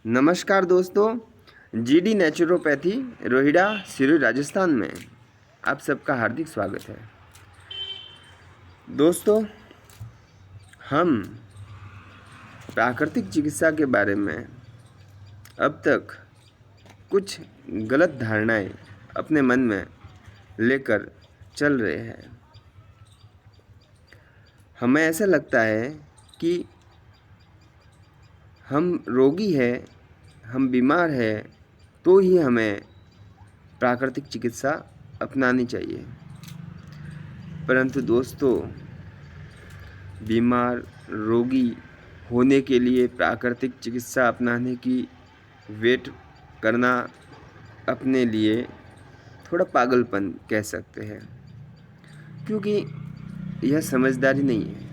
नमस्कार दोस्तों, GD naturopathy Rohira Sirohi Rajasthan में आप सबका हार्दिक स्वागत है। दोस्तों, हम प्राकृतिक चिकित्सा के बारे में अब तक कुछ गलत धारणाएं अपने मन में लेकर चल रहे हैं। हमें ऐसा लगता है कि हम रोगी हैं, हम बीमार हैं, तो ही हमें प्राकृतिक चिकित्सा अपनानी चाहिए। परंतु दोस्तों, बीमार रोगी होने के लिए प्राकृतिक चिकित्सा अपनाने की वेट करना अपने लिए थोड़ा पागलपन कह सकते हैं, क्योंकि यह समझदारी नहीं है।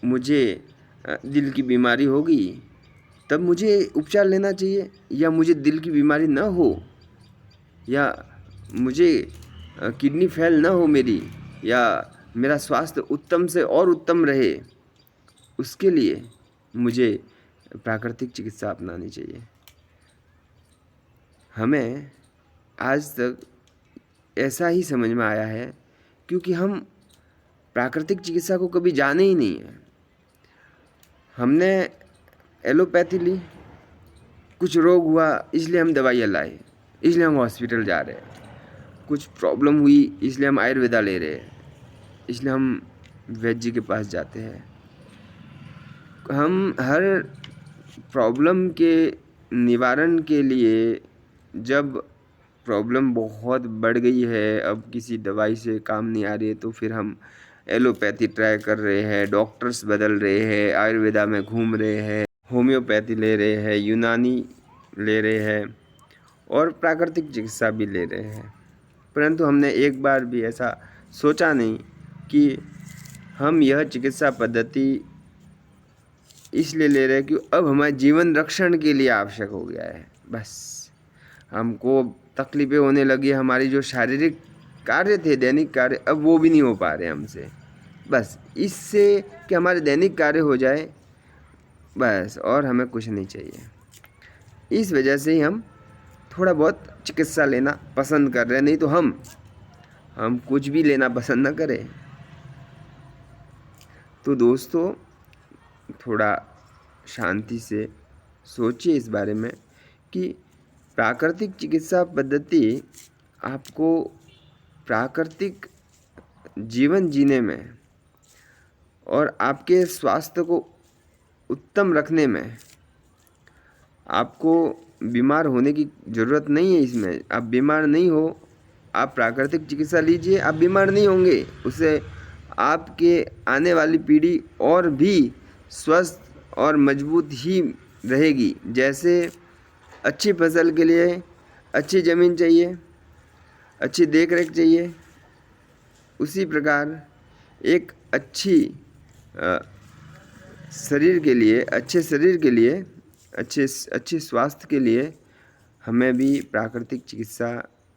मुझे दिल की बीमारी होगी तब मुझे उपचार लेना चाहिए, या मुझे दिल की बीमारी न हो, या मुझे किडनी फेल न हो मेरी, या मेरा स्वास्थ्य उत्तम से और उत्तम रहे, उसके लिए मुझे प्राकृतिक चिकित्सा अपनानी चाहिए। हमें आज तक ऐसा ही समझ में आया है, क्योंकि हम प्राकृतिक चिकित्सा को कभी जाने ही नहीं है। हमने एलोपैथी ली, कुछ रोग हुआ इसलिए हम दवाइयाँ लाए, इसलिए हम हॉस्पिटल जा रहे हैं। कुछ प्रॉब्लम हुई इसलिए हम आयुर्वेदा ले रहे हैं, इसलिए हम वैद्य जी के पास जाते हैं। हम हर प्रॉब्लम के निवारण के लिए, जब प्रॉब्लम बहुत बढ़ गई है, अब किसी दवाई से काम नहीं आ रही है, तो फिर हम एलोपैथी ट्राई कर रहे हैं, डॉक्टर्स बदल रहे हैं, आयुर्वेदा में घूम रहे हैं, होम्योपैथी ले रहे हैं, यूनानी ले रहे हैं और प्राकृतिक चिकित्सा भी ले रहे हैं। परंतु हमने एक बार भी ऐसा सोचा नहीं कि हम यह चिकित्सा पद्धति इसलिए ले रहे हैं कि अब हमारे जीवन रक्षण के लिए आवश्यक हो गया है। बस हमको तकलीफ़ें होने लगी, हमारी जो शारीरिक कार्य थे, दैनिक कार्य, अब वो भी नहीं हो पा रहे हमसे। बस इससे कि हमारे दैनिक कार्य हो जाए, बस, और हमें कुछ नहीं चाहिए। इस वजह से ही हम थोड़ा बहुत चिकित्सा लेना पसंद कर रहे हैं, नहीं तो हम कुछ भी लेना पसंद न करें। तो दोस्तों, थोड़ा शांति से सोचिए इस बारे में कि प्राकृतिक चिकित्सा पद्धति आपको प्राकृतिक जीवन जीने में और आपके स्वास्थ्य को उत्तम रखने में, आपको बीमार होने की ज़रूरत नहीं है। इसमें आप बीमार नहीं हो, आप प्राकृतिक चिकित्सा लीजिए, आप बीमार नहीं होंगे। उससे आपके आने वाली पीढ़ी और भी स्वस्थ और मजबूत ही रहेगी। जैसे अच्छी फसल के लिए अच्छी ज़मीन चाहिए, अच्छी देख रेख चाहिए, उसी प्रकार एक शरीर के लिए, अच्छे शरीर के लिए, अच्छे स्वास्थ्य के लिए हमें भी प्राकृतिक चिकित्सा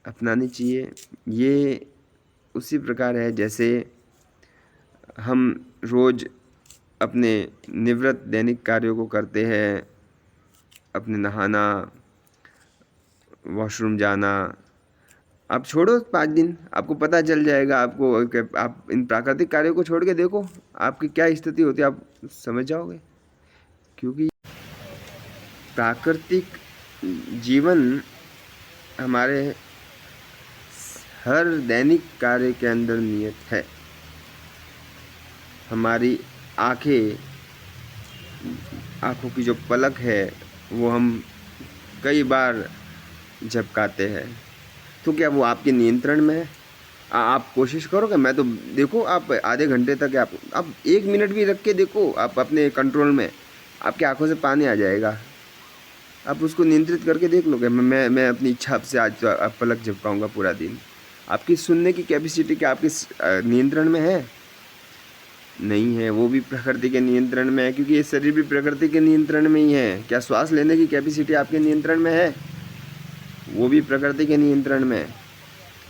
अपनानी चाहिए। ये उसी प्रकार है जैसे हम रोज़ अपने निवृत्त दैनिक कार्यों को करते हैं, अपने नहाना, वॉशरूम जाना। आप छोड़ो 5 दिन, आपको पता चल जाएगा। आप इन प्राकृतिक कार्यों को छोड़ के देखो आपकी क्या स्थिति होती है, आप समझ जाओगे। क्योंकि प्राकृतिक जीवन हमारे हर दैनिक कार्य के अंदर नियत है। हमारी आँखों की जो पलक है वो हम कई बार झपकाते हैं, तो क्या वो आपके नियंत्रण में है? आप कोशिश करोगे? मैं तो देखो, आप आधे घंटे तक आप 1 मिनट भी रख के देखो, आप अपने कंट्रोल में, आपकी आंखों से पानी आ जाएगा। आप उसको नियंत्रित करके देख लोगे। मैं अपनी इच्छा से आज तो पलक झपकाऊंगा पूरा दिन। आपकी सुनने की कैपेसिटी क्या आपके नियंत्रण में है? नहीं है। वो भी प्रकृति के नियंत्रण में है, क्योंकि ये शरीर भी प्रकृति के नियंत्रण में ही है। क्या श्वास लेने की कैपेसिटी आपके नियंत्रण में है? वो भी प्रकृति के नियंत्रण में है।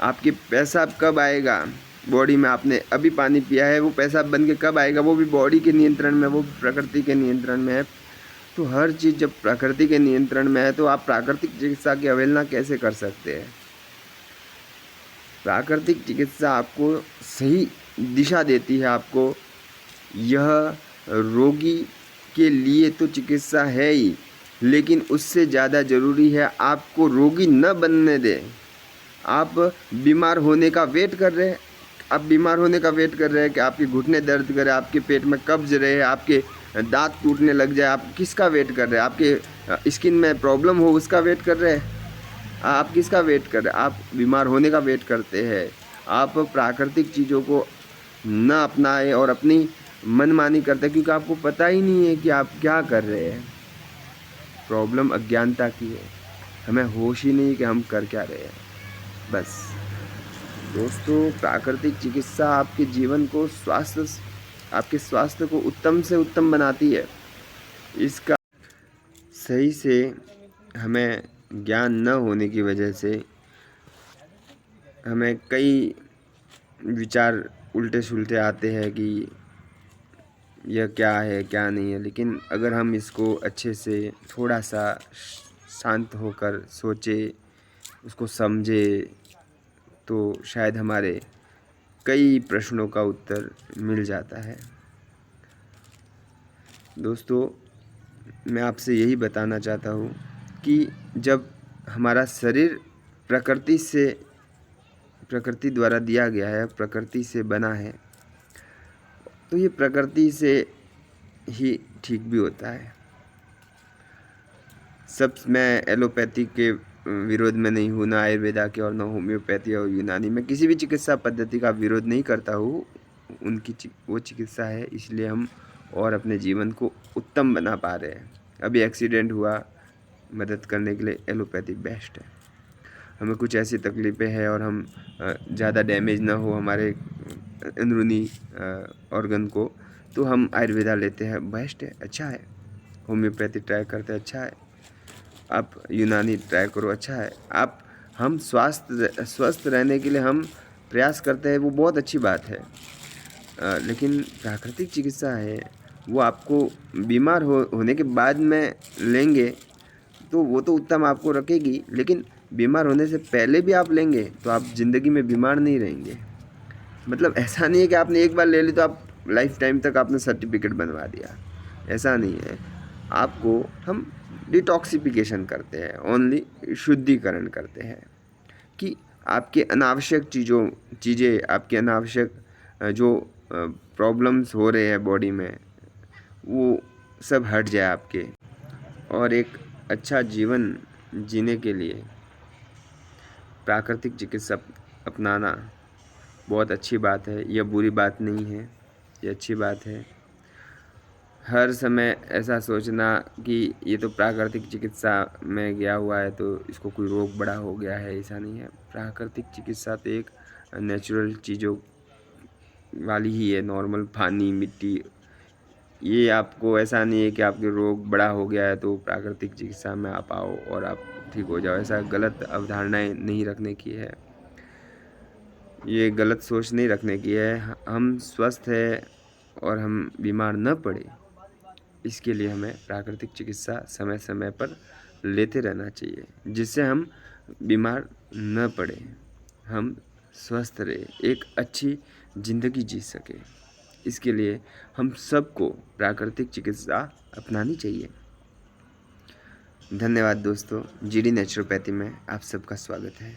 आपकी पेशाब कब आएगा बॉडी में, आपने अभी पानी पिया है, वो पेशाब बन के कब आएगा, वो भी बॉडी के नियंत्रण में, वो भी प्रकृति के नियंत्रण में है। तो हर चीज़ जब प्रकृति के नियंत्रण में है तो आप प्राकृतिक चिकित्सा की अवहेलना कैसे कर सकते हैं? प्राकृतिक चिकित्सा आपको सही दिशा देती है आपको। यह रोगी के लिए तो चिकित्सा है ही, लेकिन उससे ज़्यादा ज़रूरी है आपको रोगी न बनने दें। आप बीमार होने का वेट कर रहे हैं, आप बीमार होने का वेट कर रहे हैं कि आपके घुटने दर्द करे, आपके पेट में कब्ज़ रहे, आपके दाँत टूटने लग जाए। आप किसका वेट कर रहे हैं? आपके स्किन में प्रॉब्लम हो उसका वेट कर रहे हैं? आप किसका वेट कर रहे हैं? आप बीमार होने का वेट करते हैं। आप प्राकृतिक चीज़ों को न अपनाएं और अपनी मनमानी करते हैं, क्योंकि आपको पता ही नहीं है कि आप क्या कर रहे हैं। प्रॉब्लम अज्ञानता की है, हमें होश ही नहीं कि हम कर क्या रहे हैं। बस दोस्तों, प्राकृतिक चिकित्सा आपके जीवन को आपके स्वास्थ्य को उत्तम से उत्तम बनाती है। इसका सही से हमें ज्ञान न होने की वजह से हमें कई विचार उल्टे-सुलटे आते हैं कि यह क्या है, क्या नहीं है। लेकिन अगर हम इसको अच्छे से थोड़ा-सा शांत होकर सोचें, उसको समझें, तो शायद हमारे कई प्रश्नों का उत्तर मिल जाता है। दोस्तों, मैं आपसे यही बताना चाहता हूँ कि जब हमारा शरीर प्रकृति द्वारा दिया गया है, प्रकृति से बना है, तो ये प्रकृति से ही ठीक भी होता है। मैं एलोपैथी के विरोध में नहीं हूँ, ना आयुर्वेदा के और ना होम्योपैथी और यूनानी। मैं किसी भी चिकित्सा पद्धति का विरोध नहीं करता हूँ, वो चिकित्सा है, इसलिए हम और अपने जीवन को उत्तम बना पा रहे हैं। अभी एक्सीडेंट हुआ, मदद करने के लिए एलोपैथी बेस्ट है। हमें कुछ ऐसी तकलीफ़ें हैं और हम ज़्यादा डैमेज ना हो हमारे अंदरूनी ऑर्गन को, तो हम आयुर्वेदा लेते हैं, बेस्ट है, अच्छा है। होम्योपैथी ट्राई करते हैं, अच्छा है। आप यूनानी ट्राई करो, अच्छा है। हम स्वस्थ रहने के लिए हम प्रयास करते हैं, वो बहुत अच्छी बात है। लेकिन प्राकृतिक चिकित्सा है, वो आपको बीमार होने के बाद में लेंगे तो वो तो उत्तम आपको रखेगी, लेकिन बीमार होने से पहले भी आप लेंगे तो आप ज़िंदगी में बीमार नहीं रहेंगे। मतलब ऐसा नहीं है कि आपने एक बार ले ली तो आप लाइफ टाइम तक आपने सर्टिफिकेट बनवा दिया, ऐसा नहीं है। आपको हम डिटॉक्सिफिकेशन करते हैं, ओनली शुद्धिकरण करते हैं कि आपके अनावश्यक चीज़ें आपके अनावश्यक जो प्रॉब्लम्स हो रहे हैं बॉडी में, वो सब हट जाए आपके, और एक अच्छा जीवन जीने के लिए प्राकृतिक चिकित्सा अपनाना बहुत अच्छी बात है। यह बुरी बात नहीं है, ये अच्छी बात है। हर समय ऐसा सोचना कि ये तो प्राकृतिक चिकित्सा में गया हुआ है तो इसको कोई रोग बड़ा हो गया है, ऐसा नहीं है। प्राकृतिक चिकित्सा तो एक नेचुरल चीज़ों वाली ही है, नॉर्मल पानी, मिट्टी। ये आपको ऐसा नहीं है कि आपके रोग बड़ा हो गया है तो प्राकृतिक चिकित्सा में आप आओ और आप ठीक हो जाओ। ऐसा गलत अवधारणाएं नहीं रखने की है, ये गलत सोच नहीं रखने की है। हम स्वस्थ है और हम बीमार न पड़े, इसके लिए हमें प्राकृतिक चिकित्सा समय समय पर लेते रहना चाहिए, जिससे हम बीमार न पड़े, हम स्वस्थ रहे, एक अच्छी ज़िंदगी जी सके। इसके लिए हम सबको प्राकृतिक चिकित्सा अपनानी चाहिए। धन्यवाद दोस्तों, जीडी नेचुरोपैथी में आप सबका स्वागत है।